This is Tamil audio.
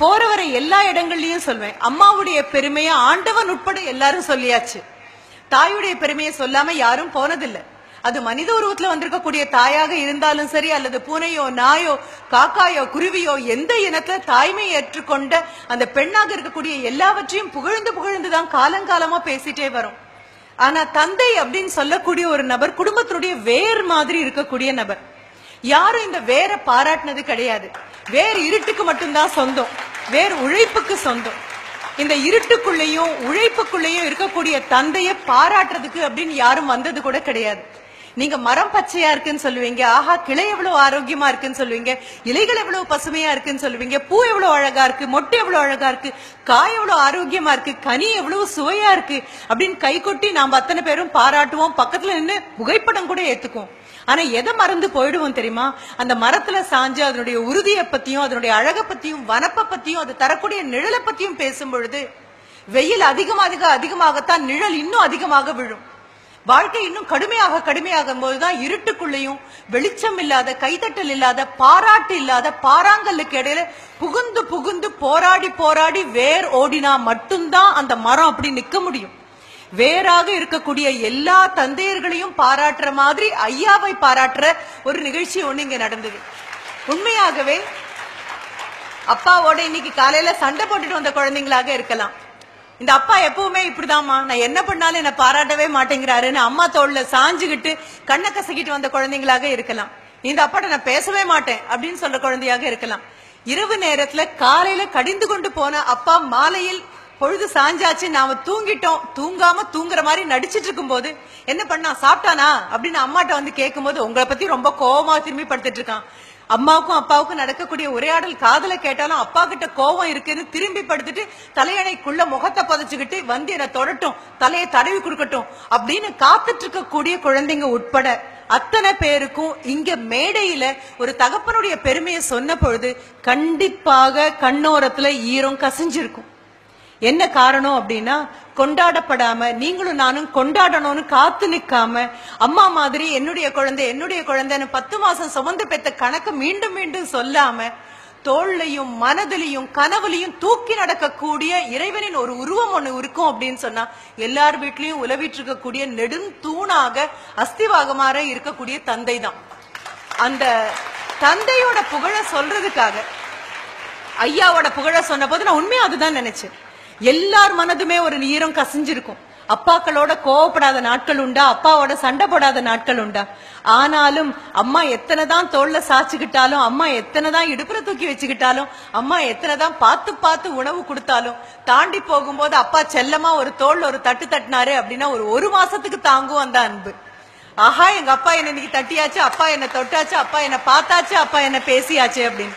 போற வர எல்லா இடங்கள்லயும் சொல்வேன், அம்மாவுடைய பெருமையை ஆண்டவன் உட்பட எல்லாரும் சொல்லியாச்சு. தாயுடைய பெருமையை சொல்லாம யாரும் போனதில்லை. அது மனித உருவத்துல வந்திருக்கக்கூடிய தாயாக இருந்தாலும் சரி, அல்லது பூனையோ நாயோ காக்காயோ குருவியோ எந்த இனத்துல தாய்மை ஏற்றுக்கொண்ட அந்த பெண்ணாக இருக்கக்கூடிய எல்லாவற்றையும் புகழ்ந்து புகழ்ந்துதான் காலங்காலமா பேசிட்டே வரும். ஆனா தந்தை அப்படின்னு சொல்லக்கூடிய ஒரு நபர் குடும்பத்தினுடைய வேர் மாதிரி இருக்கக்கூடிய நபர். யாரும் இந்த வேரை பாராட்டினது கிடையாது. வேர் இருட்டுக்கு மட்டும்தான் சொந்தம், வேர் உழைப்புக்கு சொந்தம். இந்த இருட்டுக்குள்ளேயும் உழைப்புக்குள்ளேயும் இருக்கக்கூடிய தந்தையை பாராட்டுறதுக்கு அப்படின்னு யாரும் வந்தது கூட கிடையாது. நீங்க மரம் பச்சையா இருக்குன்னு சொல்லுவீங்க, ஆஹா கிளை எவ்வளவு ஆரோக்கியமா இருக்குன்னு சொல்லுவீங்க, இலைகள் எவ்வளவு பசுமையா இருக்குன்னு சொல்லுவீங்க, பூ எவ்வளவு அழகா இருக்கு, மொட்டை எவ்வளவு அழகா இருக்கு, காய் எவ்வளவு ஆரோக்கியமா இருக்கு, கனி எவ்வளவு சுவையா இருக்கு அப்படின்னு கை கொட்டி நாம அத்தனை பேரும் பாராட்டுவோம். பக்கத்துல நின்று புகைப்படம் கூட ஏத்துக்குவோம். ஆனா எதை மறந்து போயிடுவோம் தெரியுமா? அந்த மரத்துல சாஞ்சு அதனுடைய உறுதியை பத்தியும் அதனுடைய அழகை பத்தியும் வனப்பை பத்தியும் அது தரக்கூடிய நிழலை பத்தியும் பேசும் பொழுது வெயில் அதிகமாகத்தான் நிழல் இன்னும் அதிகமாக விழும். வாழ்க்கை இன்னும் கடுமையாகும் போதுதான் இருட்டுக்குள்ளேயும் வெளிச்சம் இல்லாத, கைதட்டல் இல்லாத, பாராட்டு இல்லாத பாறாங்கல்லுக்கு இடையில புகுந்து புகுந்து போராடி வேர் ஓடினா மட்டும்தான் அந்த மரம் அப்படி நிக்க முடியும். வேறாக இருக்கக்கூடிய எல்லா தந்தையர்களையும் பாராட்டுற மாதிரி ஐயாவை பாராட்டுற ஒரு நிகழ்ச்சி ஒண்ணு இங்க நடந்தது. உண்மையாகவே அப்பாவோட இன்னைக்கு காலையில சண்டை போட்டுட்டு வந்த குழந்தைங்களாக இருக்கலாம். இந்த அப்பா எப்பவுமே இப்படிதாம்மா, நான் என்ன பண்ணாலும் என்ன பாராட்டவே மாட்டேங்கிறாருன்னு அம்மா தோல்ல சாஞ்சுகிட்டு கண்ணை கசக்கிட்டு வந்த குழந்தைங்களாக இருக்கலாம். இந்த அப்பாட்ட நான் பேசவே மாட்டேன் அப்படின்னு சொல்ற குழந்தையாக இருக்கலாம். இரவு நேரத்துல காலையில கடிந்து கொண்டு போன அப்பா மாலையில் பொழுது சாஞ்சாச்சு, நாம தூங்கிட்டோம், தூங்காம தூங்குற மாதிரி நடிச்சிட்டு இருக்கும் போது என்ன பண்ணா, சாப்பிட்டானா அப்படின்னு அம்மாட்ட வந்து கேட்கும் போது உங்களை பத்தி ரொம்ப கோபமா திரும்பி படுத்துட்டு இருக்கான். அம்மாவுக்கும் அப்பாவுக்கும் நடக்கக்கூடிய உரையாடல் காதல கேட்டாலும் அப்பா கிட்ட கோபம் இருக்குன்னு திரும்பி படுத்துட்டு தலையணைக்குள்ள முகத்தை புதைச்சுக்கிட்டு வந்து என்ன தொடட்டும், தலையை தடவி கொடுக்கட்டும் அப்படின்னு காத்துட்டு இருக்கக்கூடிய குழந்தைங்க உட்பட அத்தனை பேருக்கும் இங்க மேடையில ஒரு தகப்பனுடைய பெருமையை சொன்ன பொழுது கண்டிப்பாக கண்ணோரத்துல ஈரம் கசிஞ்சிருக்கும். என்ன காரணம் அப்படின்னா, கொண்டாடப்படாம நீங்களும் நானும் கொண்டாடணும்னு காத்து நிக்காம அம்மா மாதிரி என்னுடைய குழந்தைன்னு 10 மாசம் சுமந்து பெற்ற கணக்கு மீண்டும் மீண்டும் சொல்லாம தோள்லையும் மனதிலையும் கனவுலையும் தூக்கி நடக்கக்கூடிய இறைவனின் ஒரு உருவம் ஒண்ணு இருக்கும் அப்படின்னு சொன்னா எல்லார் வீட்லயும் உலவிட்டு இருக்கக்கூடிய நெடும் தூணாக அஸ்திவாகமாக இருக்கக்கூடிய தந்தை தான். அந்த தந்தையோட புகழ சொல்றதுக்காக ஐயாவோட புகழ சொன்ன போது நான் உண்மையா அதுதான் நினைச்சேன். எல்லார் மனதுமே ஒரு ஈரம் கசிஞ்சிருக்கும். அப்பாக்களோட கோவப்படாத நாட்கள் உண்டா, அப்பாவோட சண்டை போடாத நாட்கள் உண்டா? ஆனாலும் அம்மா எத்தனைதான் தோல்ல சாச்சுக்கிட்டாலும், அம்மா எத்தனைதான் இடுப்புல தூக்கி வச்சுக்கிட்டாலும், அம்மா எத்தனைதான் பார்த்து உணவு கொடுத்தாலும் தாண்டி போகும்போது அப்பா செல்லமா ஒரு தோல்ல ஒரு தட்டு தட்டினாரு அப்படின்னா ஒரு மாசத்துக்கு தாங்கும் அந்த அன்பு. ஆஹா எங்க அப்பா என்ன இன்னைக்கு தட்டியாச்சு, அப்பா என்ன தொட்டாச்சு, அப்பா என்ன பார்த்தாச்சு, அப்பா என்ன பேசியாச்சு அப்படின்னு.